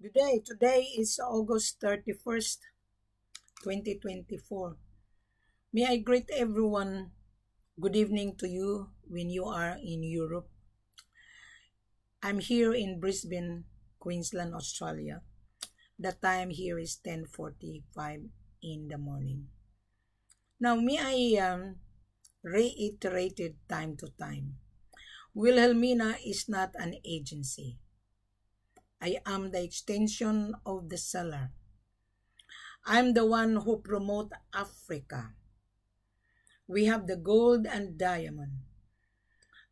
Today is August 31st, 2024. May I greet everyone. Good evening to you when you are in Europe. I'm here in Brisbane, Queensland, Australia. The time here is 10:45 in the morning. Now, may I reiterate it time to time. Wilhelmina is not an agency. I am the extension of the seller. I'm the one who promote Africa. We have the gold and diamond.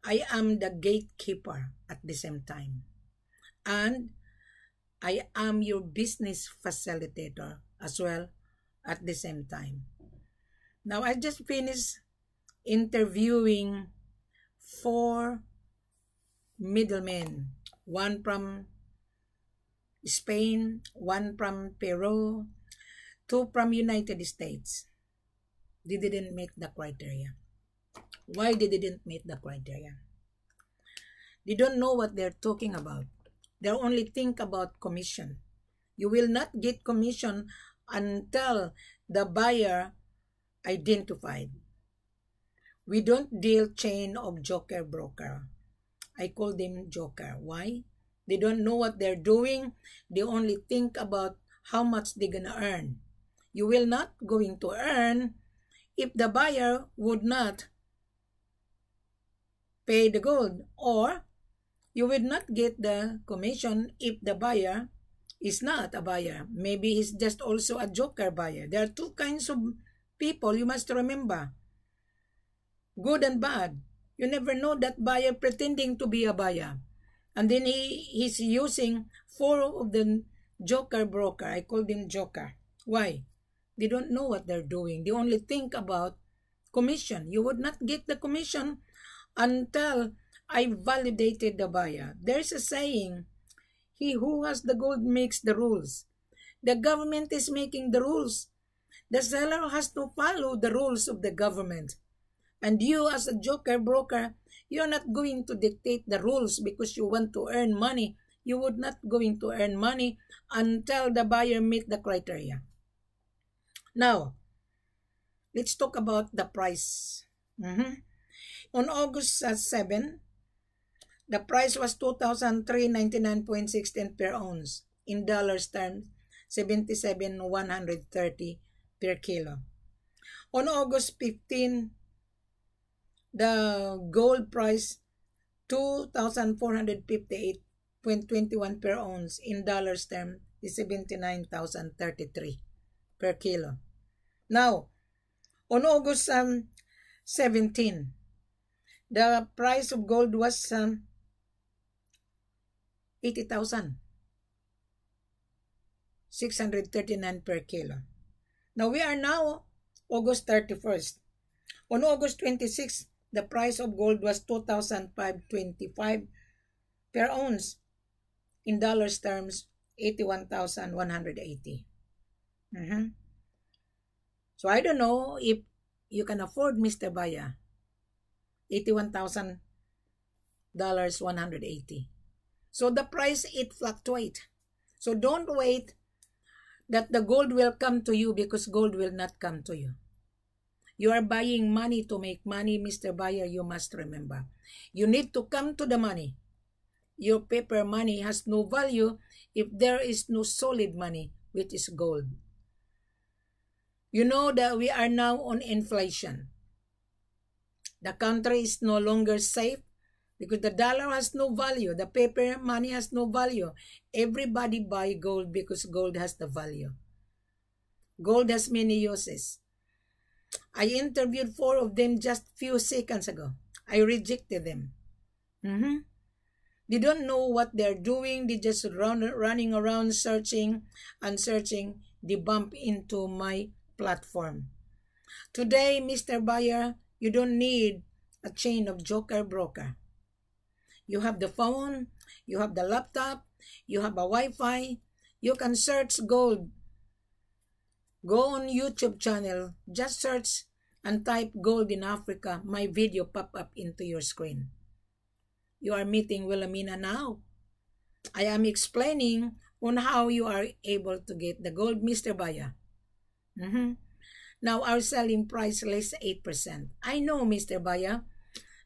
I am the gatekeeper at the same time. And I am your business facilitator as well at the same time. Now, I just finished interviewing 4 middlemen. One from Spain, one from Peru, 2 from United States. They didn't meet the criteria. Why they didn't meet the criteria? They don't know what they're talking about. They only think about commission. You will not get commission until the buyer identified. We don't deal chain of joker broker. I call them joker. Why? They don't know what they're doing. They only think about how much they're gonna earn. You will not going to earn if the buyer would not pay the gold, or you will not get the commission if the buyer is not a buyer. Maybe he's just also a joker buyer. There are 2 kinds of people you must remember. Good and bad. You never know that buyer pretending to be a buyer. And then he's using 4 of the joker broker. I call them joker. Why? They don't know what they're doing. They only think about commission. You would not get the commission until I validated the buyer. There's a saying, he who has the gold makes the rules. The government is making the rules. The seller has to follow the rules of the government. And you as a joker broker, you're not going to dictate the rules because you want to earn money. You would not going to earn money until the buyer meet the criteria. Now, let's talk about the price. On August 7, the price was $2,399.16 per ounce. In dollars terms, $77,130 per kilo. On August 15, the gold price $2,458.21 per ounce. In dollars terms, is $79,033 per kilo. Now, on August 17, the price of gold was 80,639 per kilo. Now, we are now August 31st. On August 26, the price of gold was $2,525 per ounce. In dollars terms, $81,180. So I don't know if you can afford, Mr. Buyer, $81,180. So the price, it fluctuates. So don't wait that the gold will come to you, because gold will not come to you. You are buying money to make money, Mr. Buyer. You must remember. You need to come to the money. Your paper money has no value if there is no solid money, which is gold. You know that we are now on inflation. The country is no longer safe because the dollar has no value. The paper money has no value. Everybody buy gold because gold has the value. Gold has many uses. I interviewed 4 of them just few seconds ago. I rejected them. They don't know what they're doing. They just running around searching and searching. They bump into my platform. Today, Mr. Buyer, you don't need a chain of joker broker. You have the phone, you have the laptop, you have a Wi-Fi. You can search gold. Go on YouTube channel, just search and type gold in Africa. My video pop up into your screen. You are meeting Wilhelmina now. I am explaining on how you are able to get the gold, Mr. Buyer. Now, our selling price less 8%. I know, Mr. Buyer,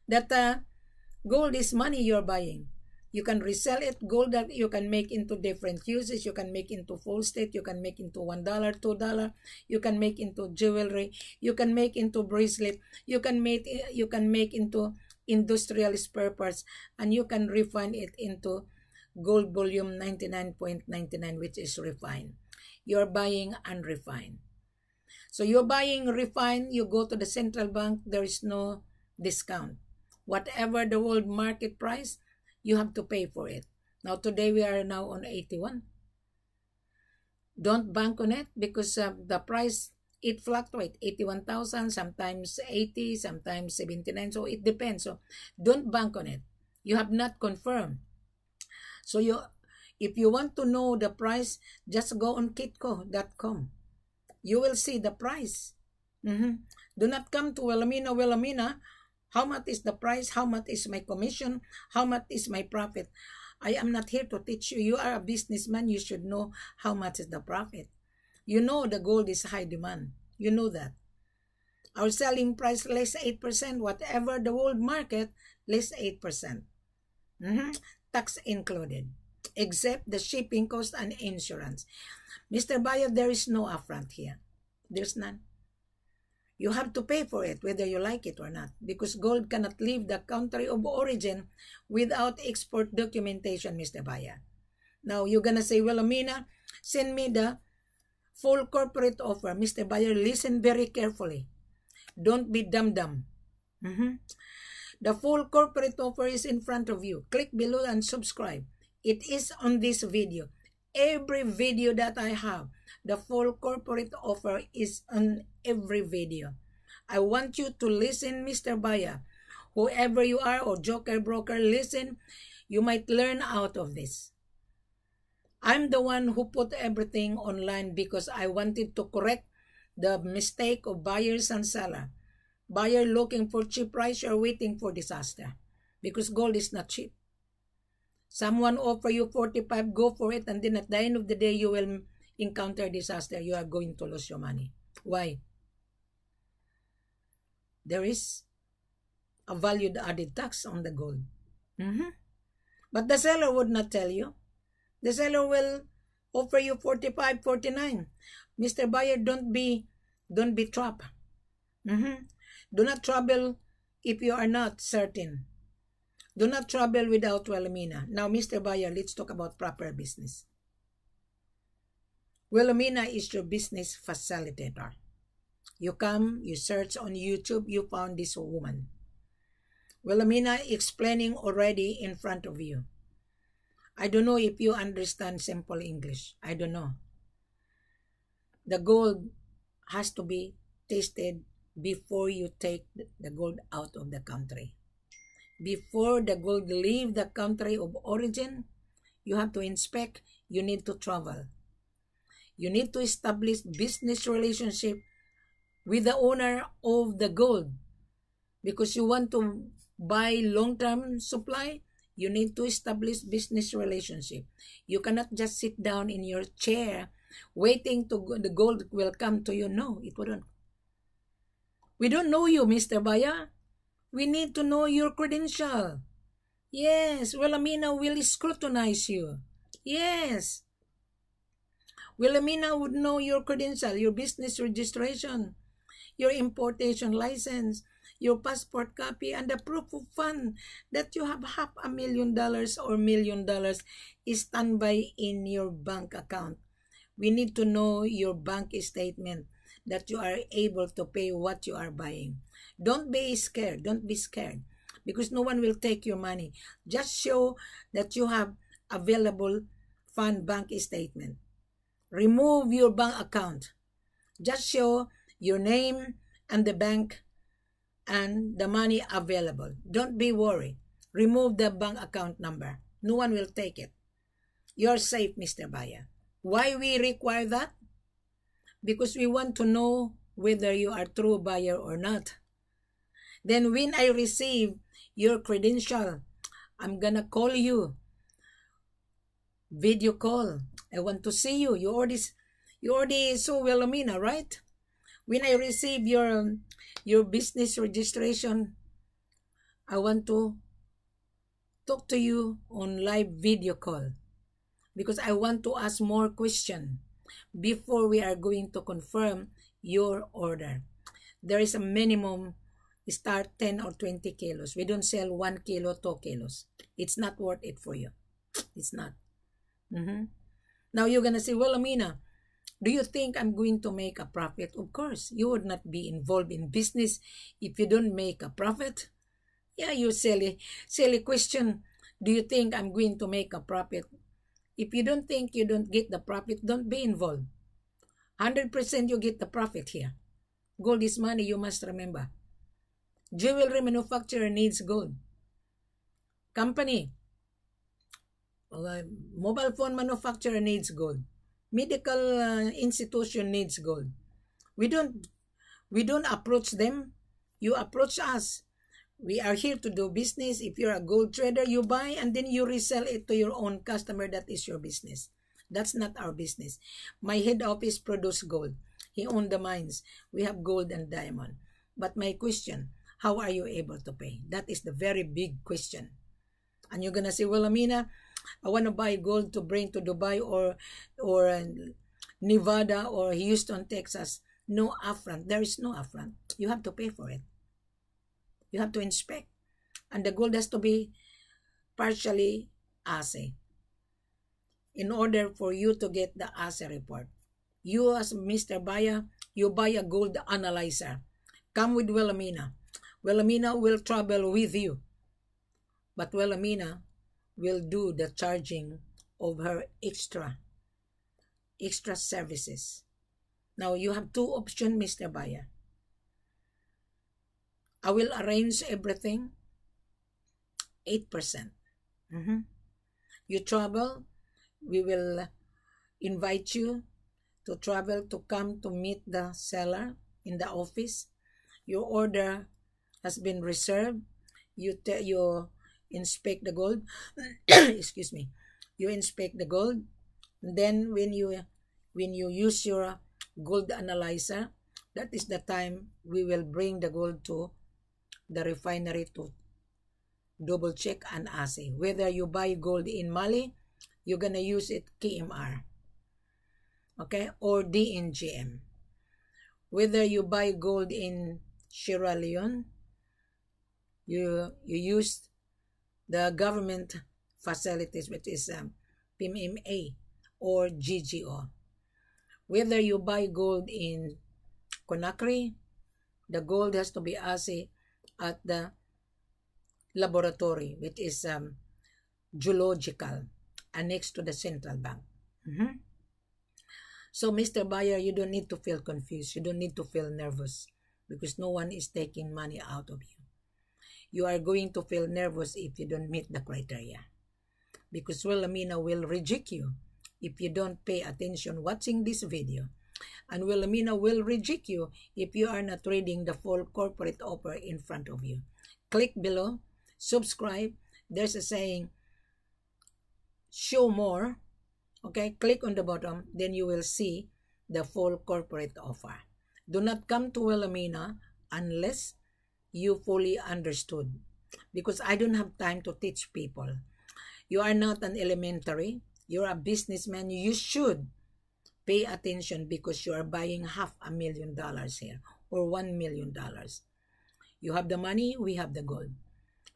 that gold is money you're buying. You can resell it. Gold that you can make into different uses. You can make into full state. You can make into $1, $2. You can make into jewelry. You can make into bracelet. You can make into industrial spare parts, and you can refine it into gold bullion 99.99, which is refined. You're buying unrefined. So you're buying refined, you go to the central bank, there is no discount. Whatever the world market price, you have to pay for it. Now today we are now on 81. Don't bank on it because the price, it fluctuates. 81,000, sometimes 80, sometimes 79. So it depends. So don't bank on it. You have not confirmed. So if you want to know the price, just go on kitco.com. You will see the price. Do not come to Wilhelmina. How much is the price? How much is my commission? How much is my profit? I am not here to teach you. You are a businessman. You should know how much is the profit. You know the gold is high demand. You know that. Our selling price less 8%. Whatever the world market, less 8%. Tax included. Except the shipping cost and insurance. Mr. Buyer, there is no upfront here. There's none. You have to pay for it, whether you like it or not, because gold cannot leave the country of origin without export documentation, Mr. Buyer. Now, you're gonna say, well, Amina, send me the full corporate offer. Mr. Buyer, listen very carefully. Don't be dumb. The full corporate offer is in front of you. Click below and subscribe. It is on this video. Every video that I have, the full corporate offer is on every video. I want you to listen, Mr. Buyer. Whoever you are or joker broker, listen. You might learn out of this. I'm the one who put everything online because I wanted to correct the mistake of buyers and seller. Buyer looking for cheap price, you're waiting for disaster because gold is not cheap. Someone offer you 45, go for it, and then at the end of the day, you will encounter disaster. You are going to lose your money. Why? There is a value added tax on the gold. But the seller would not tell you. The seller will offer you 45, 49. Mr. Buyer, don't be trapped. Do not trouble if you are not certain. Do not trouble without Wilhelmina. Now, Mr. Buyer, let's talk about proper business. Wilhelmina is your business facilitator. You come, you search on YouTube, you found this woman. Wilhelmina explaining already in front of you. I don't know if you understand simple English. I don't know. The gold has to be tested before you take the gold out of the country. Before the gold leave the country of origin, you have to inspect, you need to travel. You need to establish business relationship with the owner of the gold. Because you want to buy long-term supply, you need to establish business relationship. You cannot just sit down in your chair waiting to the gold will come to you. No, it wouldn't. We don't know you, Mr. Buyer. We need to know your credential. Yes, Wilhelmina will scrutinize you. Yes. Wilhelmina would know your credential, your business registration, your importation license, your passport copy, and the proof of fund that you have $500,000 or $1 million is standby in your bank account. We need to know your bank statement that you are able to pay what you are buying. Don't be scared. Don't be scared because no one will take your money. Just show that you have available fund bank statement. Remove your bank account. Just show your name and the bank and the money available. Don't be worried. Remove the bank account number. No one will take it. You're safe, Mr. Buyer. Why we require that? Because we want to know whether you are true buyer or not. Then when I receive your credential, I'm gonna call you. Video call. I want to see you. You already saw Wilhelmina, right? When I receive your business registration, I want to talk to you on live video call because I want to ask more questions before we are going to confirm your order. There is a minimum start 10 or 20 kilos. We don't sell 1 kilo, 2 kilos. It's not worth it for you. It's not. Now you're gonna say, well, Amina, do you think I'm going to make a profit? Of course, you would not be involved in business if you don't make a profit. Yeah, you silly question. Do you think I'm going to make a profit? If you don't think you don't get the profit, don't be involved. 100% you get the profit here. Gold is money, you must remember. Jewelry manufacturer needs gold. Company, mobile phone manufacturer needs gold. Medical institution needs gold. We don't approach them. You approach us. We are here to do business. If you're a gold trader, you buy and then you resell it to your own customer. That is your business. That's not our business. My head office produce gold. He owned the mines. We have gold and diamond. But my question, how are you able to pay? That is the very big question. And you're gonna say, well, Amina, I want to buy gold to bring to Dubai or Nevada or Houston, Texas. No upfront. There is no upfront. You have to pay for it. You have to inspect. And the gold has to be partially assay. In order for you to get the assay report. You as Mr. Buyer, you buy a gold analyzer. Come with Wilhelmina. Wilhelmina will travel with you. But Wilhelmina will do the charging of her extra services. Now you have two options, Mr. Buyer. I will arrange everything 8%. You travel, we will invite you to travel to come to meet the seller in the office. Your order has been reserved. You inspect the gold. Excuse me. You inspect the gold. Then when you use your gold analyzer, that is the time we will bring the gold to the refinery to double check and assay. Whether you buy gold in Mali, you're gonna use it KMR, okay, or DNGM. Whether you buy gold in Sierra Leone, you use the government facilities, which is PMMA or GGO. Whether you buy gold in Conakry, the gold has to be assayed at the laboratory, which is geological, next to the central bank. So, Mr. Buyer, you don't need to feel confused. You don't need to feel nervous because no one is taking money out of you. You are going to feel nervous if you don't meet the criteria because Wilhelmina will reject you if you don't pay attention watching this video. And Wilhelmina will reject you if you are not reading the full corporate offer in front of you. Click below, subscribe. There's a saying, show more. Okay, click on the bottom, then you will see the full corporate offer. Do not come to Wilhelmina unless you fully understood, because I don't have time to teach people. You are not an elementary. You're a businessman. You should pay attention because you are buying $500,000 here or $1 million. You have the money, we have the gold.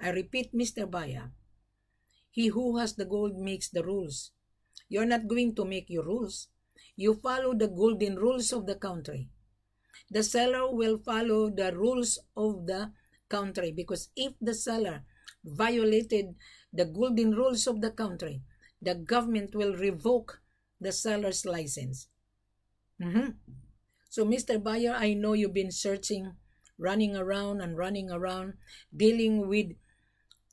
I repeat, Mr. Buyer, he who has the gold makes the rules. You're not going to make your rules. You follow the golden rules of the country. The seller will follow the rules of the country because if the seller violated the golden rules of the country, the government will revoke the seller's license. So, Mr. Buyer, I know you've been searching, running around, dealing with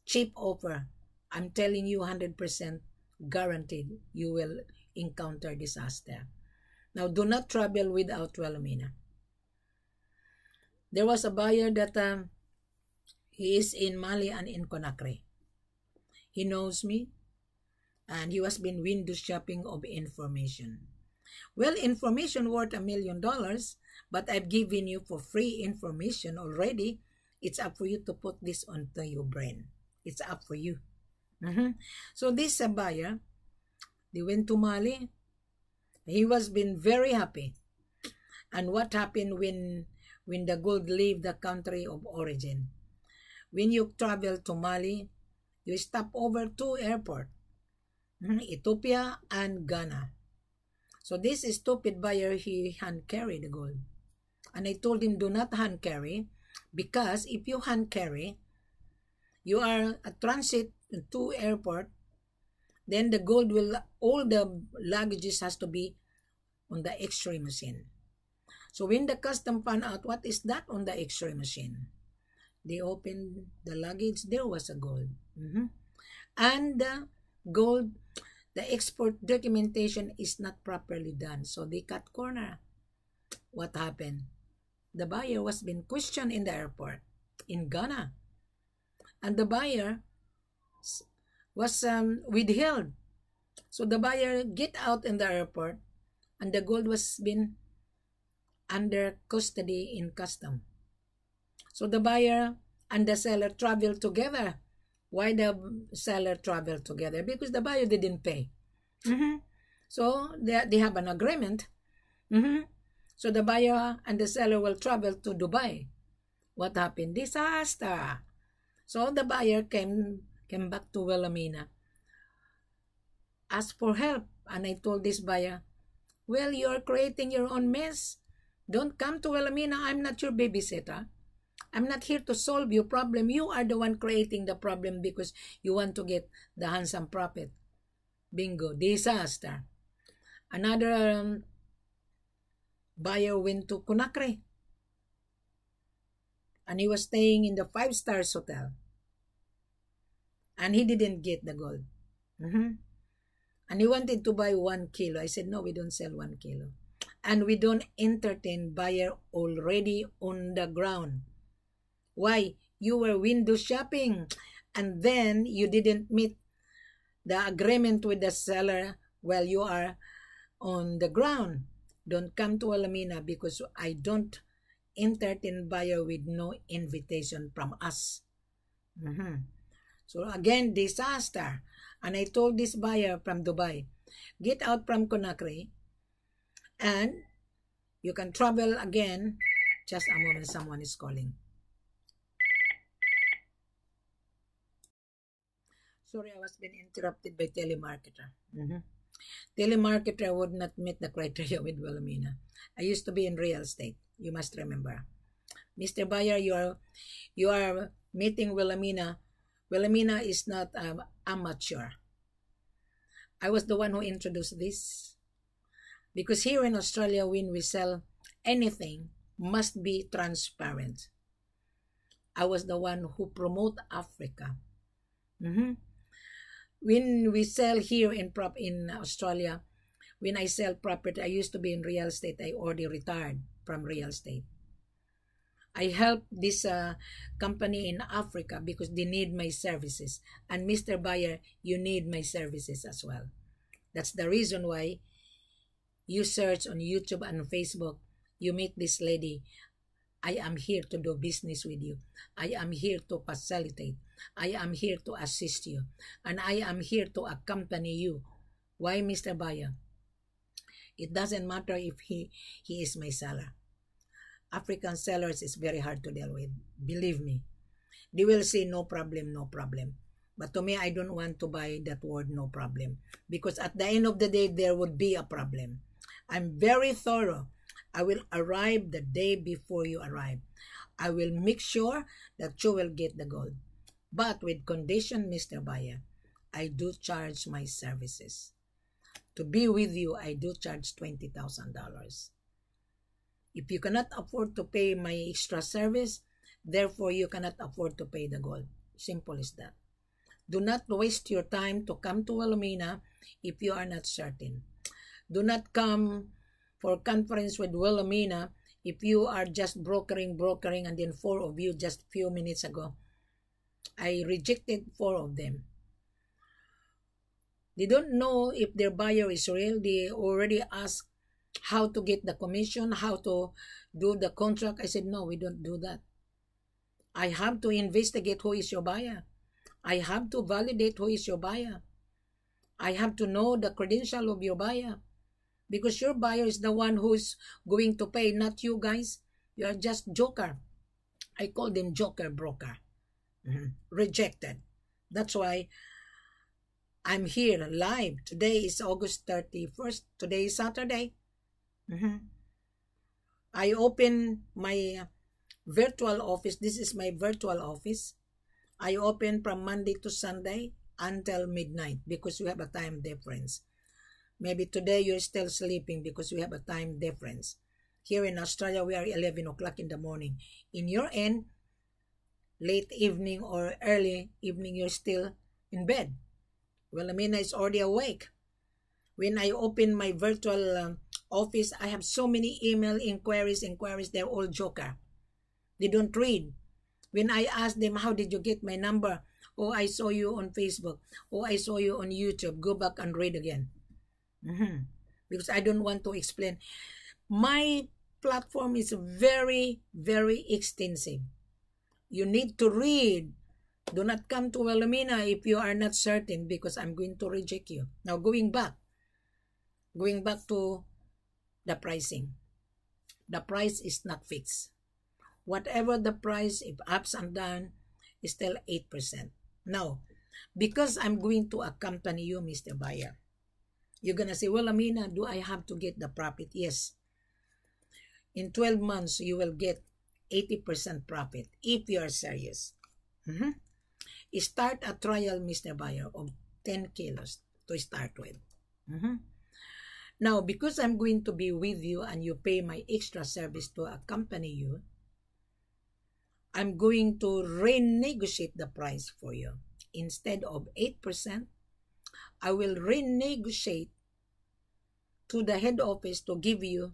cheap offer. I'm telling you 100% guaranteed you will encounter disaster. Now, do not travel without Wilhelmina. There was a buyer that he is in Mali and in Conakry. He knows me. And he was been window shopping of information. Well, information worth $1 million, but I've given you for free information already. It's up for you to put this onto your brain. It's up for you. So this buyer, they went to Mali. He was been very happy. And what happened when the gold leave the country of origin? When you travel to Mali, you stop over 2 airports, Ethiopia and Ghana. So this stupid buyer, he hand carry the gold. And I told him, do not hand carry, because if you hand carry, you are a transit to airport, then the gold will, all the luggages has to be on the x-ray machine. So when the custom found out what is that on the x-ray machine, they opened the luggage, there was a gold. And the gold, the export documentation is not properly done. So they cut corner. What happened? The buyer was being questioned in the airport in Ghana. And the buyer was withheld. So the buyer get out in the airport, and the gold was been under custody in custom. So the buyer and the seller traveled together. Why the seller traveled together? Because the buyer didn't pay. So they have an agreement. So the buyer and the seller will travel to Dubai. What happened? Disaster. So the buyer came back to Wilhelmina, asked for help. And I told this buyer, well, you're creating your own mess. Don't come to Wilhelmina. I'm not your babysitter. I'm not here to solve your problem. You are the one creating the problem because you want to get the handsome profit. Bingo. Disaster. Another buyer went to Conakry. And he was staying in the 5-star hotel. And he didn't get the gold. And he wanted to buy 1 kilo. I said, no, we don't sell 1 kilo. And we don't entertain buyer already on the ground. Why? You were window shopping. And then you didn't meet the agreement with the seller while you are on the ground. Don't come to Wilhelmina because I don't entertain buyer with no invitation from us. So again, disaster. And I told this buyer from Dubai, get out from Conakry and you can travel again. Just a moment, someone is calling. Sorry, I was being interrupted by telemarketer. Telemarketer would not meet the criteria with Wilhelmina. I used to be in real estate. You must remember. Mr. Buyer, you are meeting Wilhelmina. Wilhelmina is not amateur. I was the one who introduced this. Because here in Australia, when we sell anything, must be transparent. I was the one who promote Africa. When we sell here in Australia, when I sell property, I used to be in real estate. I already retired from real estate. I help this company in Africa because they need my services. And Mr. Buyer, you need my services as well. That's the reason why you search on YouTube and Facebook, you meet this lady. I am here to do business with you. I am here to facilitate. I am here to assist you. And I am here to accompany you. Why, Mr. Buyer? It doesn't matter if he is my seller. African sellers is very hard to deal with. Believe me. They will say no problem, no problem. But to me, I don't want to buy that word no problem. Because at the end of the day, there would be a problem. I'm very thorough. I will arrive the day before you arrive. I will make sure that you will get the gold. But with condition, Mr. Buyer, I do charge my services. To be with you, I do charge $20,000. If you cannot afford to pay my extra service, therefore you cannot afford to pay the gold. Simple as that. Do not waste your time to come to Wilhelmina if you are not certain. Do not come for conference with Wilhelmina if you are just brokering, and then 4 of you just few minutes ago. I rejected 4 of them. They don't know if their buyer is real. They already ask how to get the commission, how to do the contract. I said, no, we don't do that. I have to investigate who is your buyer. I have to validate who is your buyer. I have to know the credential of your buyer. Because your buyer is the one who's going to pay, not you guys. You are just joker. I call them joker broker. Rejected. That's why I'm here live. Today is August 31st. Today is Saturday. I open my virtual office. This is my virtual office. I open from Monday to Sunday until midnight because we have a time difference. Maybe today you're still sleeping because we have a time difference. Here in Australia, we are 11 o'clock in the morning. In your end, late evening or early evening, you're still in bed. Well, Amina is already awake. When I open my virtual office, I have so many email inquiries. They're all joker. They don't read. When I ask them, how did you get my number? Oh, I saw you on Facebook. Oh, I saw you on YouTube. Go back and read again. Because I don't want to explain. My platform is very, very extensive. You need to read. Do not come to Wilhelmina if you are not certain, because I'm going to reject you. Now, going back to the pricing. The price is not fixed. Whatever the price, if ups and down, is still 8%. Now, because I'm going to accompany you, Mr. Buyer, you're going to say, well, Amina, do I have to get the profit? Yes. In 12 months, you will get 80% profit if you are serious. Start a trial, Mr. Buyer, of 10 kilos to start with. Now, because I'm going to be with you and you pay my extra service to accompany you, I'm going to renegotiate the price for you. Instead of 8%, I will renegotiate to the head office to give you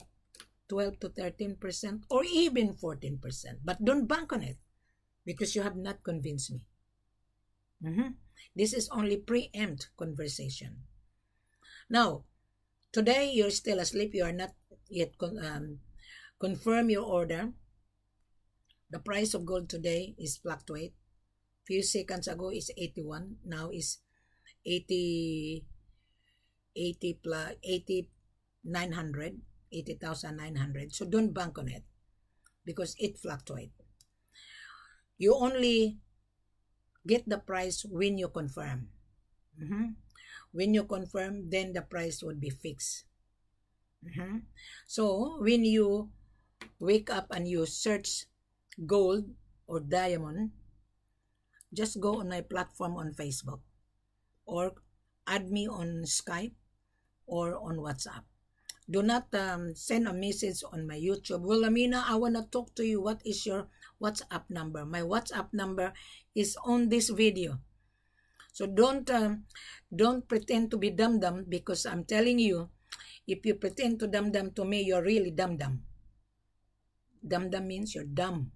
12 to 13% or even 14%. But don't bank on it because you have not convinced me. This is only preempt conversation. Now, today you're still asleep. You are not yet confirm your order. The price of gold today is fluctuate. Few seconds ago is 81. Now is 80,900. So don't bank on it because it fluctuates. You only get the price when you confirm. When you confirm, then the price would be fixed. So when you wake up and you search gold or diamond, just go on my platform on Facebook or add me on Skype or on WhatsApp. Do not send a message on my YouTube. Well, Amina, I want to talk to you. What is your WhatsApp number? My WhatsApp number is on this video. So don't pretend to be dumb because I'm telling you, if you pretend to dumb to me, you're really dumb. Dumb means you're dumb.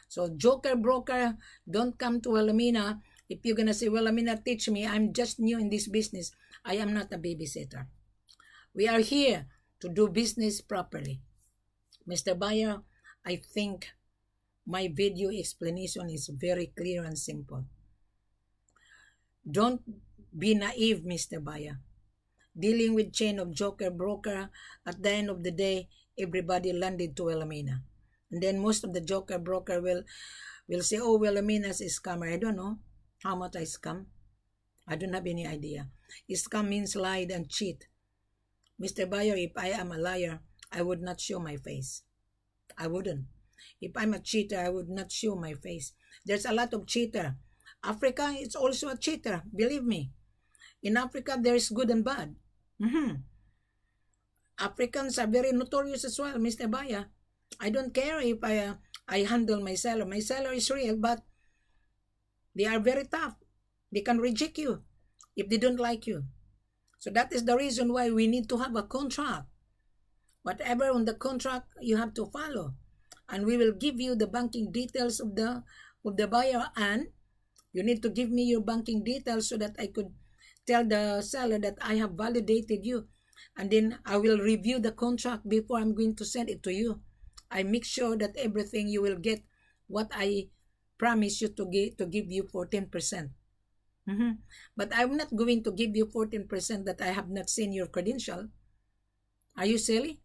So joker broker, don't come to Wilhelmina. If you're gonna say, Wilhelmina, teach me, I'm just new in this business. I am not a babysitter. We are here to do business properly. Mr. Buyer, I think my video explanation is very clear and simple. Don't be naive, Mr. Buyer. Dealing with chain of joker broker, at the end of the day, everybody landed to Wilhelmina. And then most of the joker broker will say, oh, Wilhelmina's a scammer. I don't know how much I scam. I don't have any idea. Scam means lied and cheat. Mr. Buyer, if I am a liar, I would not show my face. I wouldn't. If I'm a cheater, I would not show my face. There's a lot of cheater. Africa is also a cheater. Believe me. In Africa, there is good and bad. Africans are very notorious as well, Mr. Buyer. I don't care if I handle my seller. My seller is real, but they are very tough. They can reject you if they don't like you. So that is the reason why we need to have a contract. Whatever on the contract, you have to follow. And we will give you the banking details of the buyer, and you need to give me your banking details so that I could tell the seller that I have validated you, and then I will review the contract before I'm going to send it to you. I make sure that everything you will get what I promise you to give you 14%. But I'm not going to give you 14% that I have not seen your credential. Are you silly?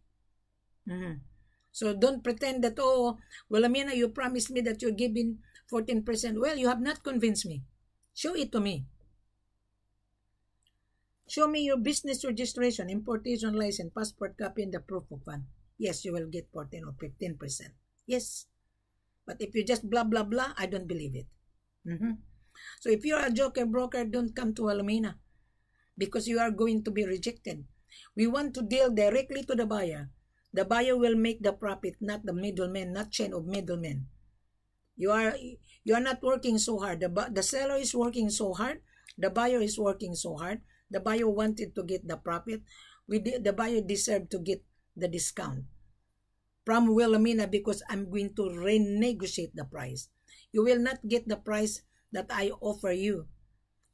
So don't pretend that, oh, well, Amina, you promised me that you're giving 14%. Well, you have not convinced me. Show it to me. Show me your business registration, importation license, passport copy, and the proof of fund. Yes, you will get 14 or 15%. Yes. But if you just blah, blah, blah, I don't believe it. So if you're a joker broker, don't come to Alumina because you are going to be rejected. We want to deal directly to the buyer. The buyer will make the profit, not the middleman, not chain of middlemen. You are not working so hard. The seller is working so hard. The buyer is working so hard. The buyer wanted to get the profit. The buyer deserved to get the discount from Wilhelmina because I'm going to renegotiate the price. You will not get the price that I offer you.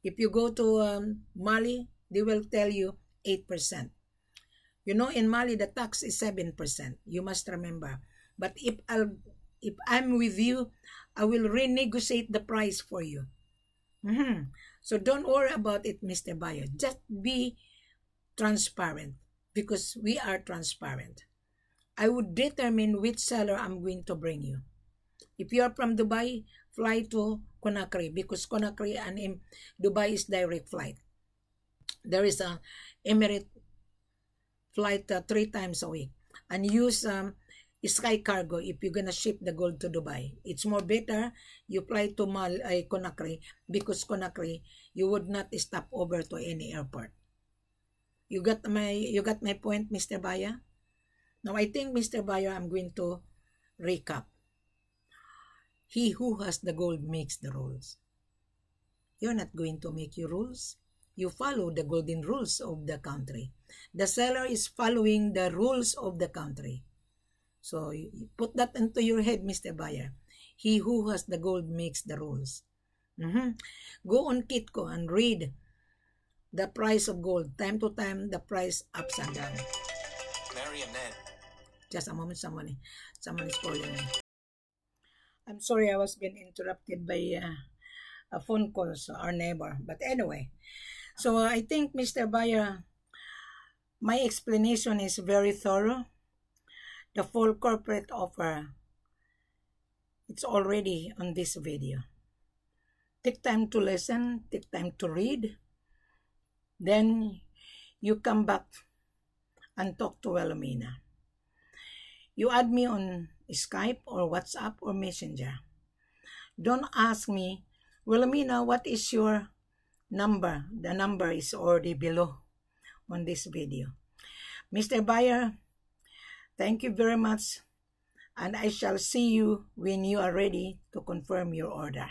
If you go to Mali, they will tell you 8%. You know, in Mali, the tax is 7%. You must remember. But if I'm with you, I will renegotiate the price for you. So don't worry about it, Mr. Buyer. Just be transparent because we are transparent. I would determine which seller I'm going to bring you. If you are from Dubai, fly to Conakry because Conakry and Dubai is direct flight. There is a Emirates flight 3 times a week. And use Sky Cargo if you're gonna ship the gold to Dubai. It's more better you fly to Conakry because Conakry you would not stop over to any airport. You got my point, Mr. Buyer? Now I think, Mr. Buyer, I'm going to recap. He who has the gold makes the rules. You're not going to make your rules. You follow the golden rules of the country. The seller is following the rules of the country. So you put that into your head, Mr. Buyer. He who has the gold makes the rules. Go on Kitco and read the price of gold. Time to time, the price ups and down. Marionette. Just a moment, someone is calling me. I'm sorry I was being interrupted by a phone call to our neighbor. But anyway, so I think, Mr. Buyer, my explanation is very thorough. The full corporate offer, it's already on this video. Take time to listen, take time to read. Then you come back and talk to Wilhelmina. You add me on Skype or WhatsApp or Messenger. Don't ask me, Wilhelmina, what is your number? The number is already below on this video. Mr. Buyer, thank you very much, and I shall see you when you are ready to confirm your order.